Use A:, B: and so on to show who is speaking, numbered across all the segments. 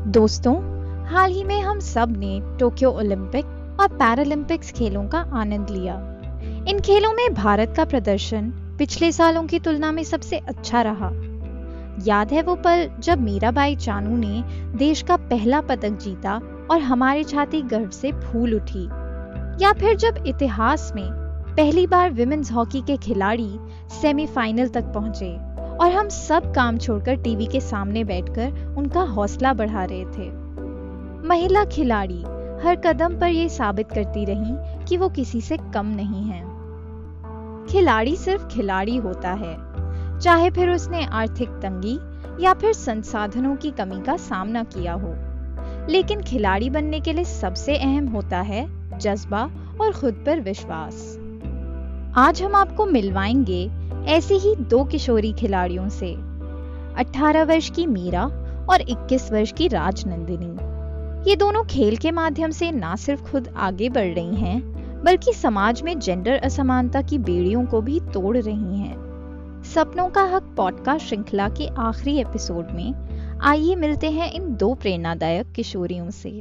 A: दोस्तों, हाल ही में हम सब ने टोक्यो ओलंपिक और पैरालंपिक्स खेलों का आनंद लिया। इन खेलों में भारत का प्रदर्शन पिछले सालों की तुलना में सबसे अच्छा रहा। याद है वो पल जब मीराबाई चानू ने देश का पहला पदक जीता और हमारी छाती गर्व से फूल उठी। या फिर जब इतिहास में पहली बार विमेन्स हॉकी के खिलाड़ी सेमीफाइनल तक पहुंचे और हम सब काम छोड़कर टीवी के सामने बैठकर उनका हौसला बढ़ा रहे थे। महिला खिलाड़ी हर कदम पर ये साबित करती रहीं कि वो किसी से कम नहीं है। खिलाड़ी सिर्फ खिलाड़ी होता है, चाहे फिर उसने आर्थिक तंगी या फिर संसाधनों की कमी का सामना किया हो। लेकिन खिलाड़ी बनने के लिए सबसे अहम होता है जज्बा और खुद पर विश्वास। आज हम आपको मिलवाएंगे ऐसी ही दो किशोरी खिलाड़ियों से, 18 वर्ष की मीरा और 21 वर्ष की राजनंदिनी। ये दोनों खेल के माध्यम से ना सिर्फ खुद आगे बढ़ रही हैं, बल्कि समाज में जेंडर असमानता की बेड़ियों को भी तोड़ रही हैं। सपनों का हक पॉडकास्ट श्रृंखला के आखिरी एपिसोड में आइए मिलते हैं इन दो प्रेरणादायक किशोरियों से।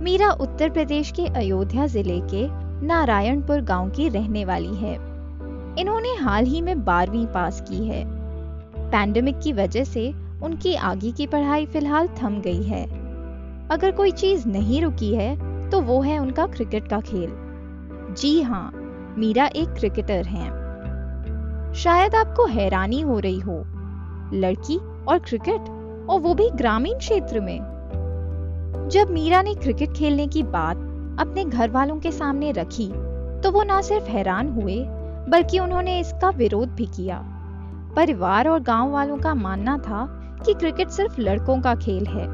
A: मीरा उत्तर प्रदेश के अयोध्या जिले के नारायणपुर गांव की रहने वाली है। इन्होंने हाल ही में 12वीं पास की है। पैंडेमिक की वजह से उनकी आगे की पढ़ाई फिलहाल थम गई है। अगर कोई चीज नहीं रुकी है तो वो है उनका क्रिकेट का खेल। जी हाँ, मीरा एक क्रिकेटर हैं। शायद आपको हैरानी हो रही हो, लड़की और क्रिकेट, और वो भी ग्रामीण क्षेत्र में। जब मीरा ने क्रिकेट खेलने की बात अपने घर वालों के सामने रखी तो वो ना सिर्फ हैरान हुए बल्कि उन्होंने इसका विरोध भी किया। परिवार और गांव वालों का मानना था कि क्रिकेट सिर्फ लड़कों का खेल है।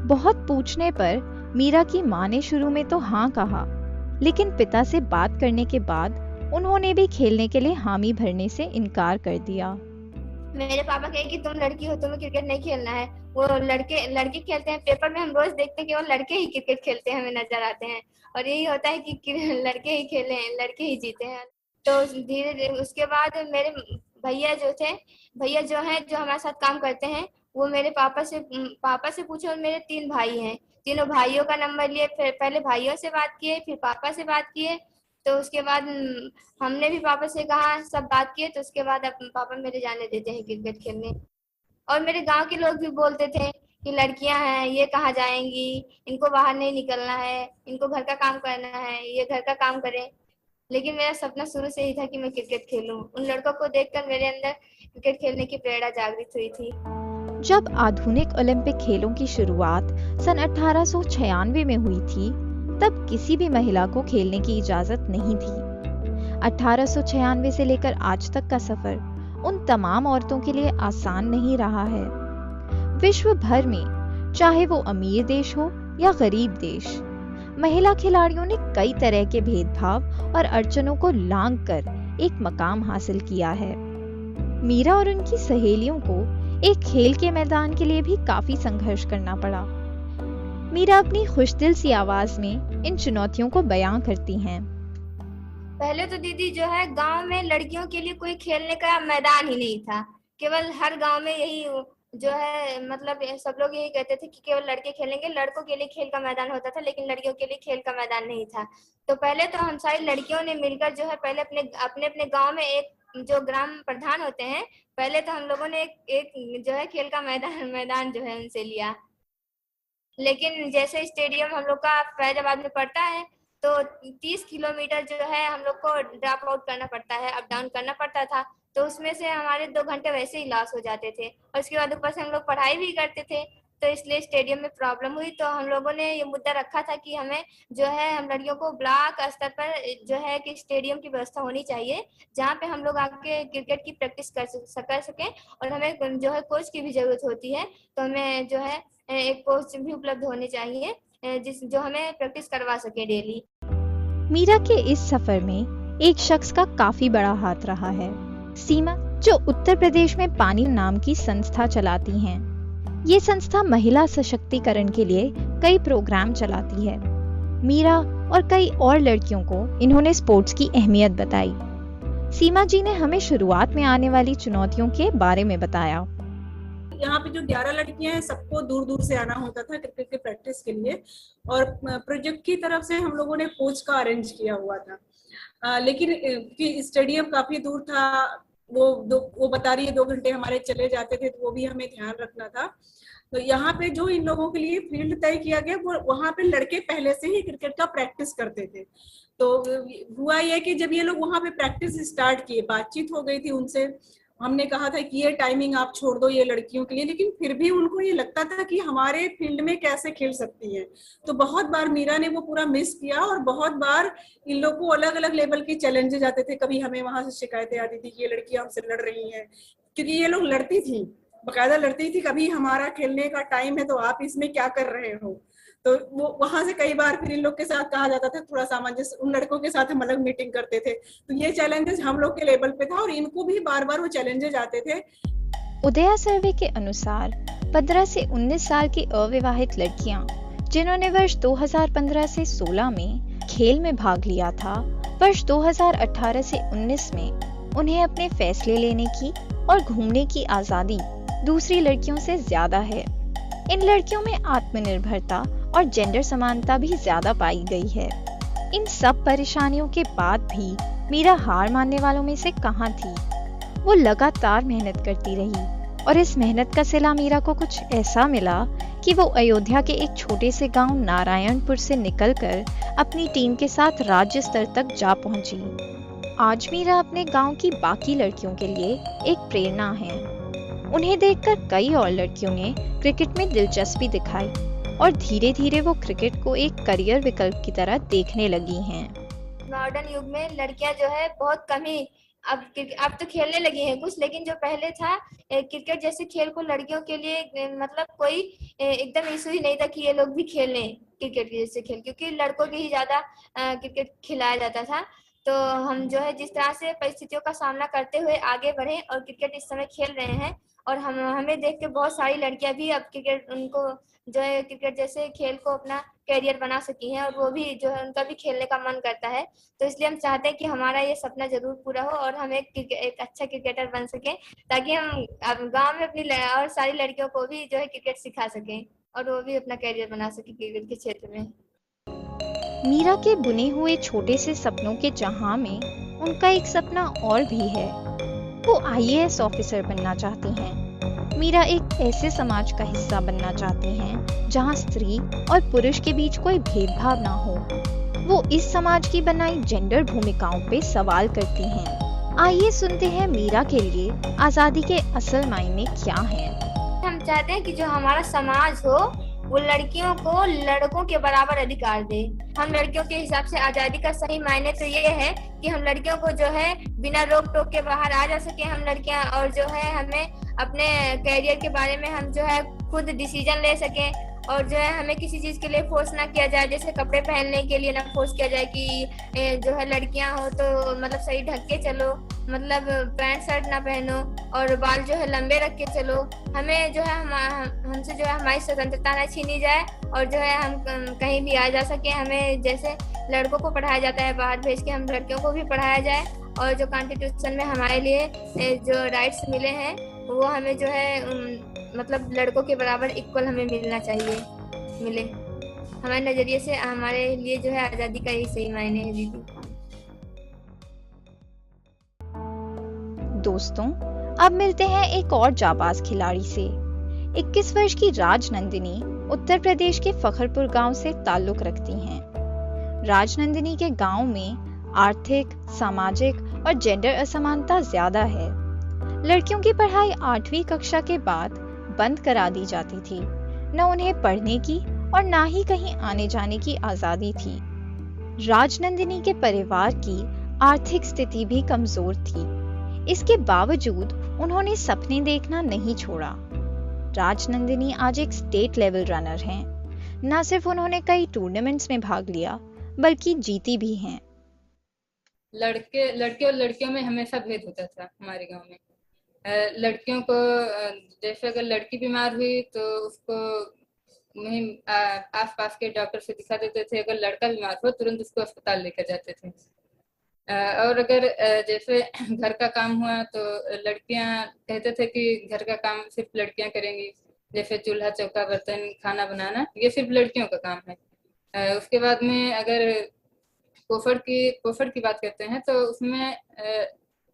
A: बहुत पूछने पर मीरा की मां ने शुरू में तो हाँ कहा, लेकिन पिता से बात करने के बाद उन्होंने भी खेलने के लिए हामी भरने से इनकार कर दिया।
B: मेरे पापा कहे कि तुम लड़की हो, तुम्हें क्रिकेट नहीं खेलना है। वो लड़के खेलते हैं। पेपर में हम रोज देखते हैं कि वो लड़के ही क्रिकेट खेलते हैं, हमें नजर आते हैं। और यही होता है कि लड़के ही खेले हैं, लड़के ही जीते हैं। तो धीरे धीरे उसके बाद मेरे भैया जो हैं जो हमारे साथ काम करते हैं, वो मेरे पापा से पूछे। और मेरे 3 भाई हैं, तीनों भाइयों का नंबर लिए। फिर पहले भाइयों से बात किए, फिर पापा से बात किए। तो उसके बाद हमने भी पापा से कहा, सब बात किए। तो उसके बाद अब पापा मेरे जाने देते हैं क्रिकेट खेलने। और मेरे गांव के लोग भी बोलते थे कि लड़कियां हैं, ये कहाँ जाएंगी, इनको बाहर नहीं निकलना है, इनको घर का काम करना है, ये घर का काम करें। लेकिन मेरा सपना शुरू से ही था कि मैं क्रिकेट खेलूं। उन लड़कों को देखकर मेरे अंदर क्रिकेट खेलने की प्रेरणा जागृत हुई थी।
A: जब आधुनिक ओलंपिक खेलों की शुरुआत सन 1896 में हुई थी, तब किसी भी महिला को खेलने की इजाजत नहीं थी। 1896 से लेकर आज तक का सफर उन तमाम औरतों के लिए आसान नहीं रहा है। विश्व भर में, चाहे वो अमीर देश हो या गरीब देश, महिला खिलाड़ियों ने कई तरह के भेदभाव और अड़चनों को लांघकर एक मकाम हासिल किया है। मीरा और उनकी सहेलियों को एक खेल के मैदान के लिए भी काफी संघर्ष करना पड़ा। मीरा अपनी खुशदिल सी आवाज में इन चुनौतियों को बयां करती हैं।
B: पहले तो दीदी जो है, गांव में लड़कियों के लिए कोई खेलने का मैदान ही नहीं था। केवल हर गांव में यही जो है, मतलब सब लोग यही कहते थे कि केवल लड़के खेलेंगे। लड़कों के लिए खेल का मैदान होता था, लेकिन लड़कियों के लिए खेल का मैदान नहीं था। तो पहले तो हम सारी लड़कियों ने मिलकर जो है, पहले अपने गाँव में एक जो ग्राम प्रधान होते हैं, पहले तो हम लोगों ने एक जो है खेल का मैदान जो है उनसे लिया। लेकिन जैसे स्टेडियम हम लोग का फैजाबाद में पड़ता है, तो 30 किलोमीटर जो है हम लोग को ड्रॉप आउट करना पड़ता है, अप डाउन करना पड़ता था। तो उसमें से हमारे 2 घंटे वैसे ही लॉस हो जाते थे। और उसके बाद ऊपर से हम लोग पढ़ाई भी करते थे, तो इसलिए स्टेडियम में प्रॉब्लम हुई। तो हम लोगों ने ये मुद्दा रखा था कि हमें जो है, हम लड़कियों को ब्लॉक स्तर पर जो है कि स्टेडियम की व्यवस्था होनी चाहिए, जहाँ पे हम लोग आके क्रिकेट की प्रैक्टिस कर सकें। और हमें जो है कोच की भी जरूरत होती है, तो हमें जो है एक कोच भी उपलब्ध होने चाहिए जो हमें प्रैक्टिस करवा सके डेली।
A: मीरा के इस सफर में एक शख्स का काफी बड़ा हाथ रहा है, सीमा, जो उत्तर प्रदेश में पानी नाम की संस्था चलाती हैं। ये संस्था महिला सशक्तिकरण के लिए कई प्रोग्राम चलाती है। मीरा और कई और लड़कियों को इन्होंने स्पोर्ट्स की अहमियत बताई। सीमा जी ने हमें शुरुआत में आने वाली चुनौतियों के बारे में बताया।
C: यहाँ पे जो 11 लड़कियां हैं, सबको दूर दूर से आना होता था क्रिकेट के प्रैक्टिस के लिए, और प्रोजेक्ट की तरफ से हम लोगों ने कोच का अरेंज किया हुआ था। लेकिन कि स्टेडियम काफी दूर था, वो बता रही है 2 घंटे हमारे चले जाते थे, तो वो भी हमें ध्यान रखना था। तो यहाँ पे जो इन लोगों के लिए फील्ड तय किया गया, वो वहाँ पे लड़के पहले से ही क्रिकेट का प्रैक्टिस करते थे। तो हुआ ये कि जब ये लोग वहाँ पे प्रैक्टिस स्टार्ट किए, बातचीत हो गई थी उनसे, हमने कहा था कि ये टाइमिंग आप छोड़ दो ये लड़कियों के लिए, लेकिन फिर भी उनको ये लगता था कि हमारे फील्ड में कैसे खेल सकती हैं। तो बहुत बार मीरा ने वो पूरा मिस किया, और बहुत बार इन लोग को अलग अलग लेवल के चैलेंजेस आते थे। कभी हमें वहां से शिकायतें आती थी कि ये लड़कियां हमसे लड़ रही हैं, क्योंकि ये लोग लड़ती थी, बकायदा लड़ती थी। कभी हमारा खेलने का टाइम है तो आप इसमें क्या कर रहे हो। तो वो वहां से कई बार फिर इन लोग के साथ कहा जाता था, थोड़ा सामंजस्य, उन लड़कों के साथ हम अलग मीटिंग करते थे। तो ये चैलेंजेस हम लोग के लेवल पे था, और इनको भी बार बार वो चैलेंजेस आते थे।
A: उदया सर्वे के अनुसार 15 से 19 साल की अविवाहित लड़कियां जिन्होंने वर्ष 2015 से 16 में खेल में भाग लिया था, वर्ष 2018 से 19 में उन्हें अपने फैसले लेने की और घूमने की आजादी दूसरी लड़कियों से ज्यादा है। इन लड़कियों में आत्मनिर्भरता और जेंडर समानता भी ज्यादा पाई गई है। इन सब परेशानियों के बाद भी मीरा हार मानने वालों में से कहाँ थी। वो लगातार मेहनत करती रही, और इस मेहनत का सिला मीरा को कुछ ऐसा मिला कि वो अयोध्या के एक छोटे से गांव नारायणपुर से निकलकर अपनी टीम के साथ राज्य स्तर तक जा पहुंची। आज मीरा अपने गांव की बाकी लड़कियों के लिए एक प्रेरणा है। उन्हें देखकर कई और लड़कियों ने क्रिकेट में दिलचस्पी दिखाई, और धीरे धीरे वो क्रिकेट को एक करियर विकल्प की तरह देखने लगी हैं।
B: मॉडर्न युग में लड़कियां जो है बहुत कम ही अब तो खेलने लगी हैं कुछ, लेकिन जो पहले था क्रिकेट जैसे खेल को लड़कियों के लिए मतलब कोई एकदम इशू ही नहीं था कि ये लोग भी खेलें क्रिकेट जैसे खेल, क्योंकि लड़कों के ही ज्यादा क्रिकेट खिलाया जाता था। तो हम जो है जिस तरह से परिस्थितियों का सामना करते हुए आगे बढ़े और क्रिकेट इस समय खेल रहे हैं, और हमें देख के बहुत सारी लड़कियां भी अब क्रिकेट उनको जो है क्रिकेट जैसे खेल को अपना कैरियर बना सकी हैं, और वो भी जो है उनका भी खेलने का मन करता है। तो इसलिए हम चाहते हैं कि हमारा ये सपना जरूर पूरा हो और हम एक अच्छा क्रिकेटर बन सकें, ताकि हम गांव में अपनी और सारी लड़कियों को भी जो है क्रिकेट सिखा सकें और वो भी अपना कैरियर बना सके क्रिकेट के क्षेत्र में।
A: मीरा के बुने हुए छोटे से सपनों के जहां में उनका एक सपना और भी है। वो आईएएस ऑफिसर बनना चाहती हैं। मीरा एक ऐसे समाज का हिस्सा बनना चाहती हैं जहां स्त्री और पुरुष के बीच कोई भेदभाव ना हो। वो इस समाज की बनाई जेंडर भूमिकाओं पे सवाल करती हैं। आइए सुनते हैं मीरा के लिए आजादी के असल मायने क्या हैं।
B: हम चाहते हैं कि जो हमारा समाज हो वो लड़कियों को लड़कों के बराबर अधिकार दे। हम लड़कियों के हिसाब से आजादी का सही मायने तो ये है कि हम लड़कियों को जो है बिना रोक टोक के बाहर आ जा सके हम लड़कियां, और जो है हमें अपने कैरियर के बारे में हम जो है खुद डिसीजन ले सकें, और जो है हमें किसी चीज के लिए फोर्स ना किया जाए। जैसे कपड़े पहनने के लिए ना फोर्स किया जाए कि जो है लड़कियां हो तो मतलब सही ढक के चलो, मतलब पैंट शर्ट ना पहनो और बाल जो है लंबे रख के चलो। हमें जो है हमसे जो है हमारी स्वतंत्रता ना छीनी जाए, और जो है हम कहीं भी आ जा सके। हमें जैसे लड़कों को पढ़ाया जाता है बाहर भेज के, हम लड़कियों को भी पढ़ाया जाए, और जो कॉन्स्टिट्यूशन में हमारे लिए जो राइट्स मिले हैं वो हमें जो है मतलब लड़कों के बराबर इक्वल हमें मिलना चाहिए, मिले। हमारे नजरिए से हमारे लिए जो है आजादी का यही सही मायने है दीदी।
A: दोस्तों, अब मिलते हैं एक और जाबाज खिलाड़ी से। 21 वर्ष की राजनंदिनी उत्तर प्रदेश के फखरपुर गांव से ताल्लुक रखती हैं। राजनंदिनी के गांव में आर्थिक, सामाजिक और जेंडर असमानता ज्यादा है। लड़कियों की पढ़ाई 8वीं कक्षा के बाद बंद करा दी जाती थी। न उन्हें पढ़ने की और ना ही कहीं आने जाने की आजादी थी। राजनंदिनी के परिवार की आर्थिक स्थिति भी कमजोर थी। इसके बावजूद उन्होंने सपने देखना नहीं छोड़ा। राजनंदिनी आज एक स्टेट लेवल रनर हैं। न सिर्फ उन्होंने कई टूर्नामेंट्स में भाग लिया, बल्कि जीती भी हैं।
D: लड़के और लड़कियों में हमेशा भेद होता था हमारे गांव में। लड़कियों को जैसे अगर लड़की बीमार हुई तो उसको वहीं आस पास के डॉक्टर से दिखा देते थे। अगर लड़का बीमार हो तुरंत उसको अस्पताल लेकर जाते थे। और अगर जैसे घर का काम हुआ तो लड़कियां कहते थे कि घर का काम सिर्फ लड़कियां करेंगी, जैसे चूल्हा चौका बर्तन खाना बनाना ये सिर्फ लड़कियों का काम है। उसके बाद में अगर पोफड़ की बात करते हैं तो उसमें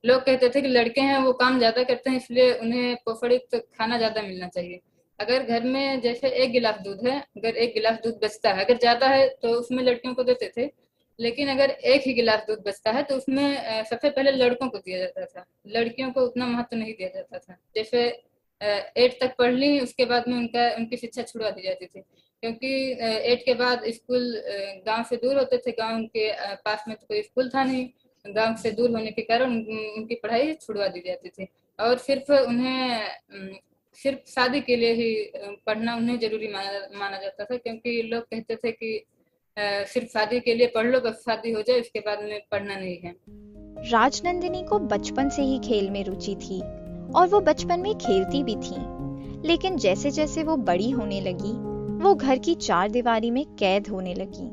D: लोग कहते थे कि लड़के हैं वो काम ज्यादा करते हैं इसलिए उन्हें पोफड़ित खाना ज्यादा मिलना चाहिए। अगर घर में जैसे एक गिलास दूध है, अगर एक गिलास दूध बचता है, अगर ज्यादा है तो उसमें लड़कियों को देते थे। लेकिन अगर एक ही गिलास दूध बचता है तो उसमें सबसे पहले लड़कों को दिया जाता था, लड़कियों को उतना महत्व नहीं दिया जाता था। जैसे 8 तक पढ़ ली उसके बाद में उनकी शिक्षा छुड़वा दी जाती थी, क्योंकि 8 के बाद स्कूल गांव से दूर होते थे, गांव के पास में तो कोई स्कूल था नहीं, गांव से दूर होने के कारण उनकी पढ़ाई छुड़वा दी जाती थी। और सिर्फ उन्हें सिर्फ शादी के लिए ही पढ़ना उन्हें जरूरी माना जाता था, क्योंकि लोग कहते थे कि सिर्फ शादी के लिए पढ़ लो, बस शादी हो जाए उसके बाद में पढ़ना नहीं है।
A: राजनंदिनी को बचपन से ही खेल में रुचि थी और वो बचपन में खेलती भी थी। लेकिन जैसे जैसे वो बड़ी होने लगी वो घर की चार दीवारी में कैद होने लगी।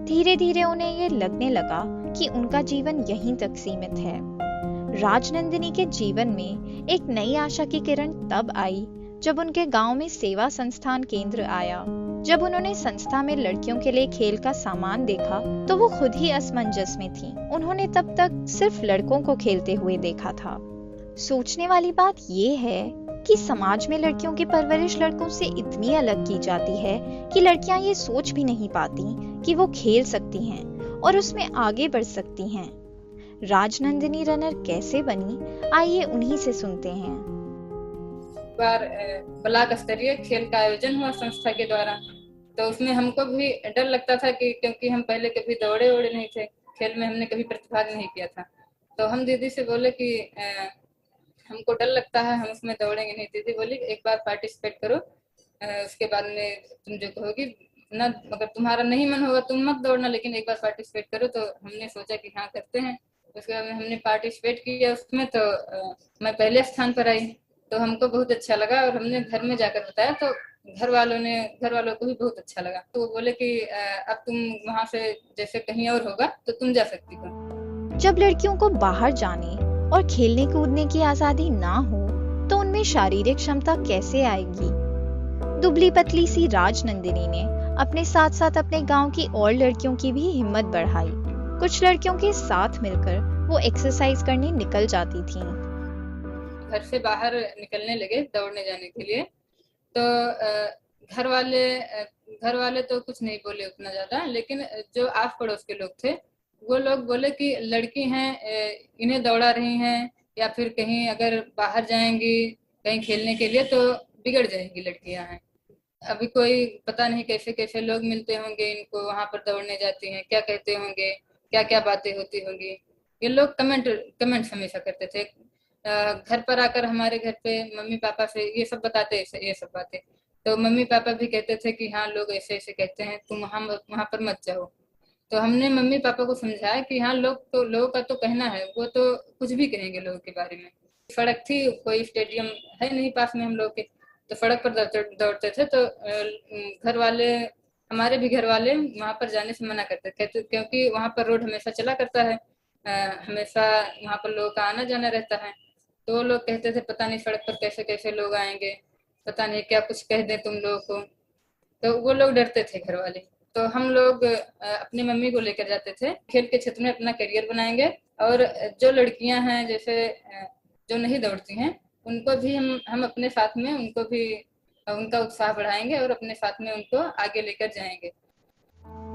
A: धीरे धीरे उन्हें ये लगने लगा कि उनका जीवन यहीं तक सीमित है। राजनंदिनी के जीवन में एक नई आशा की किरण तब आई जब उनके गांव में सेवा संस्थान केंद्र आया। जब उन्होंने संस्था में लड़कियों के लिए खेल का सामान देखा तो वो खुद ही असमंजस में थी। उन्होंने तब तक सिर्फ लड़कों को खेलते हुए देखा था। सोचने वाली बात ये है कि समाज में लड़कियों की परवरिश लड़कों से इतनी अलग की जाती है कि लड़कियां ये सोच भी नहीं पाती कि वो खेल सकती हैं और उसमें आगे बढ़ सकती हैं। राजनंदिनी रनर कैसे बनी, आइए उन्हीं से सुनते हैं।
D: बार ब्लॉक स्तरीय खेल का आयोजन हुआ संस्था के द्वारा, तो उसमें हमको भी डर लगता था कि क्योंकि हम पहले कभी दौड़े नहीं थे, खेल में हमने कभी प्रतिभाग नहीं किया था। तो हम दीदी से बोले कि हमको डर लगता है, हम उसमें दौड़ेंगे नहीं। दीदी बोली एक बार पार्टिसिपेट करो, उसके बाद में तुम जो कहोगी ना, अगर तुम्हारा नहीं मन होगा तुम मत दौड़ना, लेकिन एक बार पार्टिसिपेट करो। तो हमने सोचा कि हाँ करते हैं। उसके बाद में हमने पार्टिसिपेट किया उसमें, तो मैं पहले स्थान पर आई, तो हमको बहुत अच्छा लगा। और हमने घर में जाकर बताया तो घर वालों को भी बहुत अच्छा लगा। तो वो बोले कि अब तुम वहाँ से जैसे कहीं और होगा तो तुम जा सकती हो।
A: जब लड़कियों को बाहर जाने और खेलने कूदने की आजादी ना हो तो उनमें शारीरिक क्षमता कैसे आएगी। दुबली पतली सी राजनंदिनी ने अपने साथ साथ अपने गांव की और लड़कियों की भी हिम्मत बढ़ाई। कुछ लड़कियों के साथ मिलकर वो एक्सरसाइज करने निकल जाती थीं।
D: घर से बाहर निकलने लगे दौड़ने जाने के लिए, तो घर वाले तो कुछ नहीं बोले उतना ज्यादा, लेकिन जो आस पड़ोस के लोग थे वो लोग बोले कि लड़की हैं, इन्हें दौड़ा रही हैं, या फिर कहीं अगर बाहर जाएंगी कहीं खेलने के लिए तो बिगड़ जाएंगी, लड़कियां हैं। अभी कोई पता नहीं कैसे कैसे लोग मिलते होंगे इनको, वहां पर दौड़ने जाती हैं, क्या कहते होंगे, क्या क्या बातें होती होंगी। ये लोग कमेंट्स हमेशा करते थे। घर पर आकर हमारे घर पे मम्मी पापा से ये सब बताते ये सब बातें, तो मम्मी पापा भी कहते थे कि हाँ लोग ऐसे ऐसे कहते हैं, तुम वहां पर मत जाओ। तो हमने मम्मी पापा को समझाया कि हाँ लोगों का तो कहना है, वो तो कुछ भी कहेंगे लोगों के बारे में। सड़क थी, कोई स्टेडियम है नहीं पास में हम लोग के, तो सड़क पर दौड़ते थे। तो हमारे भी घर वाले वहां पर जाने से मना करते थे, क्योंकि वहां पर रोड हमेशा चला करता है, हमेशा वहां पर लोगों का आना जाना रहता है। तो वो लोग कहते थे पता नहीं सड़क पर कैसे कैसे लोग आएंगे, पता नहीं क्या कुछ कह दें तुम लोगों को। तो वो लोग डरते थे घर वाले। तो हम लोग अपनी मम्मी को लेकर जाते थे, खेल के क्षेत्र में अपना करियर बनाएंगे। और जो लड़कियां हैं जैसे जो नहीं दौड़ती हैं उनको भी हम अपने साथ में उनको भी उनका उत्साह बढ़ाएंगे और अपने साथ में उनको आगे लेकर जाएंगे।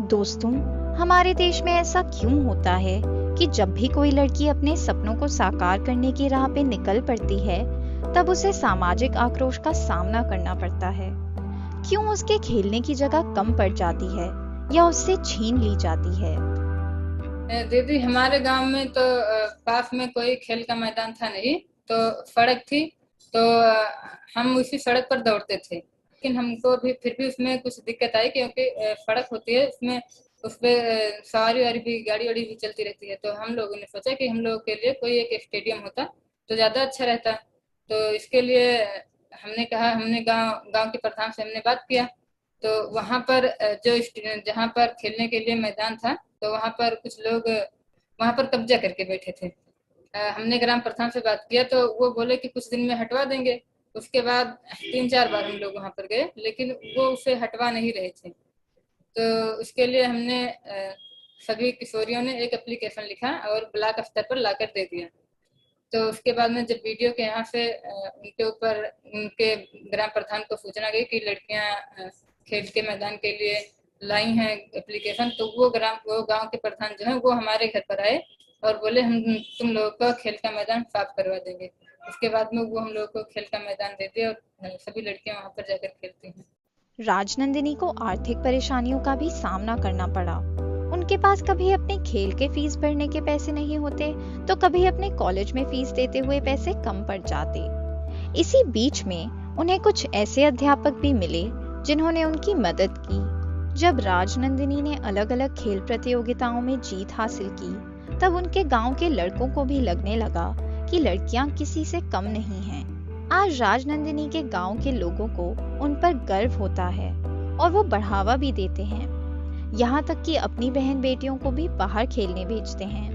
A: दोस्तों, हमारे देश में ऐसा क्यों होता है कि जब भी कोई लड़की अपने सपनों को साकार करने की राह पे निकल पड़ती है तब उसे सामाजिक आक्रोश का सामना करना पड़ता है। क्यों उसके खेलने की जगह कम पड़ जाती है या उससे छीन ली जाती है।
D: दीदी हमारे गांव में तो पास में कोई खेल का मैदान था नहीं, तो सड़क थी, तो हम उसी सड़क पर दौड़ते थे। लेकिन हमको भी फिर भी उसमें कुछ दिक्कत आई, क्योंकि सड़क होती है उसमें, उस पर सवारी वारी भी गाड़ी वाड़ी भी चलती रहती है। तो हम लोगों ने सोचा कि हम लोगों के लिए कोई एक स्टेडियम होता तो ज्यादा अच्छा रहता। तो इसके लिए हमने कहा, हमने गांव के प्रधान से हमने बात किया तो वहाँ पर जहाँ पर खेलने के लिए मैदान था, तो वहाँ पर कुछ लोग वहाँ पर कब्जा करके बैठे थे। हमने ग्राम प्रधान से बात किया तो वो बोले कि कुछ दिन में हटवा देंगे। उसके बाद 3-4 बार हम लोग वहाँ पर गए, लेकिन वो उसे हटवा नहीं रहे थे। तो उसके लिए हमने सभी किशोरियों ने एक एप्लीकेशन लिखा और ब्लॉक स्तर पर लाकर दे दिया। तो उसके बाद में जब वीडियो के यहाँ से उनके ऊपर उनके ग्राम प्रधान को सूचना गई कि लड़कियां खेल के मैदान के लिए लाई हैं एप्लीकेशन, तो वो गांव के प्रधान जो है वो हमारे घर पर आए और बोले हम तुम लोगों का खेल का मैदान साफ करवा देंगे। उसके बाद में वो हम लोगों को खेल का मैदान देते और सभी लड़कियां वहाँ पर जाकर खेलती हैं।
A: राजनंदिनी को आर्थिक परेशानियों का भी सामना करना पड़ा। उनके पास कभी अपने खेल के फीस भरने के पैसे नहीं होते, तो कभी अपने कॉलेज में फीस देते हुए पैसे कम पड़ जाते। इसी बीच में उन्हें कुछ ऐसे अध्यापक भी मिले जिन्होंने उनकी मदद की। जब राजनंदिनी ने अलग अलग खेल प्रतियोगिताओं में जीत हासिल की, तब उनके गांव के लड़कों को भी लगने लगा कि लड़कियां किसी से कम नहीं हैं। आज राजनंदिनी के गांव के लोगों को उन पर गर्व होता है और वो बढ़ावा भी देते हैं। यहाँ तक कि अपनी बहन बेटियों को भी बाहर खेलने भेजते हैं।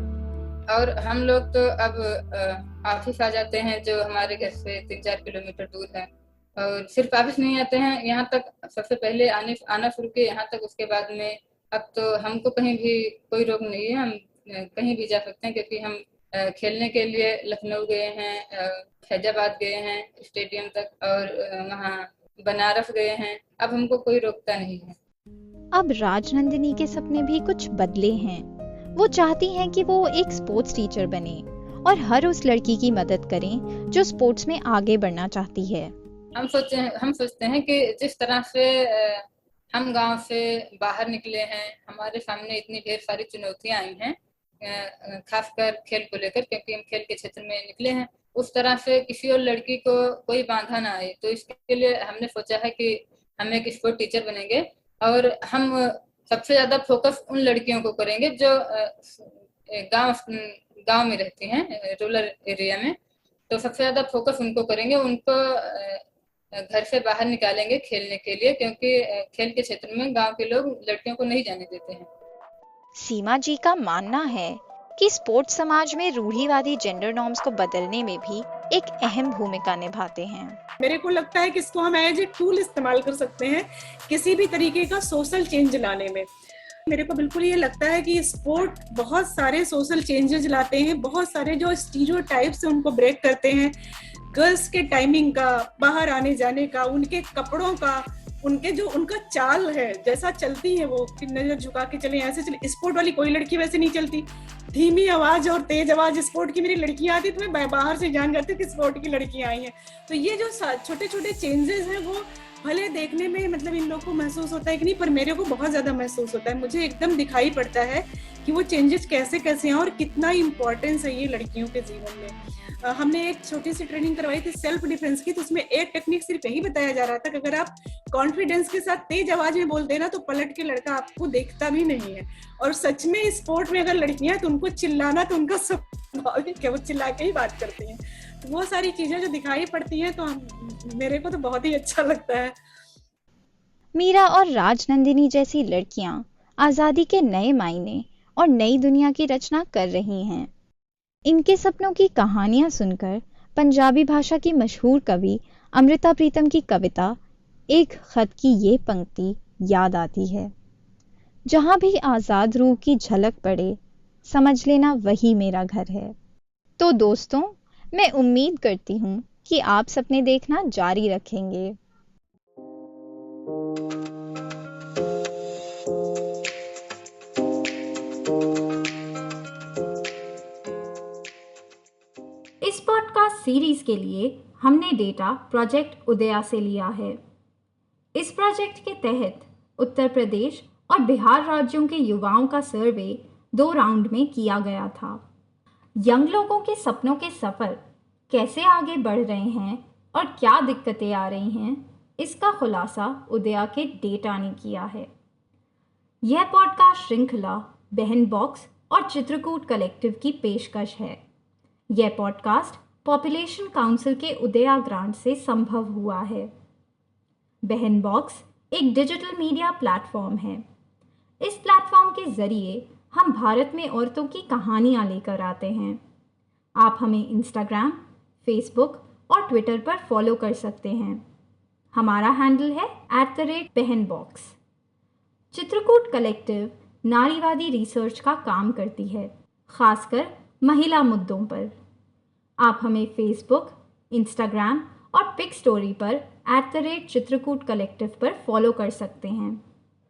D: और हम लोग तो अब ऑफिस आ जाते हैं जो हमारे घर से 3-4 किलोमीटर दूर है, और सिर्फ ऑफिस नहीं आते हैं, यहाँ तक सबसे पहले आना शुरू किए यहाँ तक। उसके बाद में अब तो हमको कहीं भी कोई रोक नहीं है, हम कहीं भी जा सकते हैं, क्योंकि हम खेलने के लिए लखनऊ गए हैं, फैजाबाद गए हैं स्टेडियम तक, और वहाँ बनारस गए हैं। अब हमको कोई रोकता नहीं है।
A: अब राजनंदिनी के सपने भी कुछ बदले हैं। वो चाहती हैं कि वो एक स्पोर्ट्स टीचर बने और हर उस लड़की की मदद करें जो स्पोर्ट्स में आगे बढ़ना चाहती है।
D: हम सोचते हैं कि जिस तरह से हम गांव से बाहर निकले हैं, हमारे सामने इतनी ढेर सारी चुनौतियां आई हैं, खासकर खेल को लेकर, क्योंकि हम खेल के क्षेत्र में निकले हैं, उस तरह से किसी और लड़की को कोई बाधा ना आए। तो इसके लिए हमने सोचा है कि हम एक स्पोर्ट टीचर बनेंगे और हम सबसे ज्यादा फोकस उन लड़कियों को करेंगे जो गांव में रहती हैं, रूरल एरिया में। तो सबसे ज्यादा फोकस उनको करेंगे, उनको घर से बाहर निकालेंगे खेलने के लिए, क्योंकि खेल के क्षेत्र में गांव के लोग लड़कियों को नहीं जाने देते हैं।
A: सीमा जी का मानना है कि स्पोर्ट्स समाज में रूढ़िवादी जेंडर नॉर्म्स को बदलने में भी एक अहम भूमिका निभाते हैं।
C: मेरे को लगता है कि इसको हम एज ए टूल इस्तेमाल कर सकते हैं किसी भी तरीके का सोशल चेंज लाने में। मेरे को बिल्कुल ये लगता है कि स्पोर्ट बहुत सारे सोशल चेंजेस लाते हैं, बहुत सारे जो स्टीरियोटाइप्स हैं उनको ब्रेक करते हैं। गर्ल्स के टाइमिंग का, बाहर आने जाने का, उनके कपड़ों का, उनका चाल है, जैसा चलती है वो, नजर झुका के चले, ऐसे चले। स्पोर्ट वाली कोई लड़की वैसे नहीं चलती। धीमी आवाज और तेज आवाज स्पोर्ट की मेरी लड़कियां आती तो मैं बाहर से जान जाती कि स्पोर्ट की लड़कियां आई हैं। तो ये जो छोटे छोटे चेंजेस हैं वो भले देखने में मतलब इन लोगों को महसूस होता है कि नहीं, पर मेरे को बहुत ज्यादा महसूस होता है। मुझे एकदम दिखाई पड़ता है कि वो चेंजेस कैसे कैसे हैं और कितना इम्पोर्टेंस है ये लड़कियों के जीवन में। हमने एक छोटी सी ट्रेनिंग करवाई थी सेल्फ डिफेंस की, तो उसमें एक टेक्निक सिर्फ यही बताया जा रहा था कि अगर आप कॉन्फिडेंस के साथ तेज आवाज में बोलते हैं ना, तो पलट के लड़का आपको देखता भी नहीं है। और सच में स्पोर्ट में अगर लड़कियां तो उनको चिल्लाना तो उनका स्वाभाविक है, वो चिल्ला के ही बात करती हैं। तो वो सारी चीजें जो दिखाई पड़ती हैं तो मेरे को तो बहुत ही अच्छा लगता है।
A: मीरा और राजनंदिनी जैसी लड़कियां आजादी के नए मायने और नई दुनिया की रचना कर रही हैं। इनके सपनों की कहानियां सुनकर पंजाबी भाषा की मशहूर कवि अमृता प्रीतम की कविता एक खत की ये पंक्ति याद आती है, जहां भी आजाद रूह की झलक पड़े, समझ लेना वही मेरा घर है। तो दोस्तों, मैं उम्मीद करती हूँ कि आप सपने देखना जारी रखेंगे।
E: इस पॉडकास्ट सीरीज के लिए हमने डेटा प्रोजेक्ट उदया से लिया है। इस प्रोजेक्ट के तहत उत्तर प्रदेश और बिहार राज्यों के युवाओं का सर्वे 2 राउंड में किया गया था। यंग लोगों के सपनों के सफर कैसे आगे बढ़ रहे हैं और क्या दिक्कतें आ रही हैं, इसका खुलासा उदया के डेटा ने किया है। यह पॉडकास्ट श्रृंखला बहन बॉक्स और चित्रकूट कलेक्टिव की पेशकश है। यह पॉडकास्ट पॉपुलेशन काउंसिल के उदया ग्रांट से संभव हुआ है। बहन बॉक्स एक डिजिटल मीडिया प्लेटफॉर्म है। इस प्लेटफॉर्म के ज़रिए हम भारत में औरतों की कहानियाँ लेकर आते हैं। आप हमें इंस्टाग्राम, फेसबुक और ट्विटर पर फॉलो कर सकते हैं। हमारा हैंडल है @बहनबॉक्स। चित्रकूट कलेक्टिव नारीवादी रिसर्च का काम करती है, खासकर महिला मुद्दों पर। आप हमें फेसबुक, इंस्टाग्राम और पिक स्टोरी पर @चित्रकूट कलेक्टिव पर फॉलो कर सकते हैं।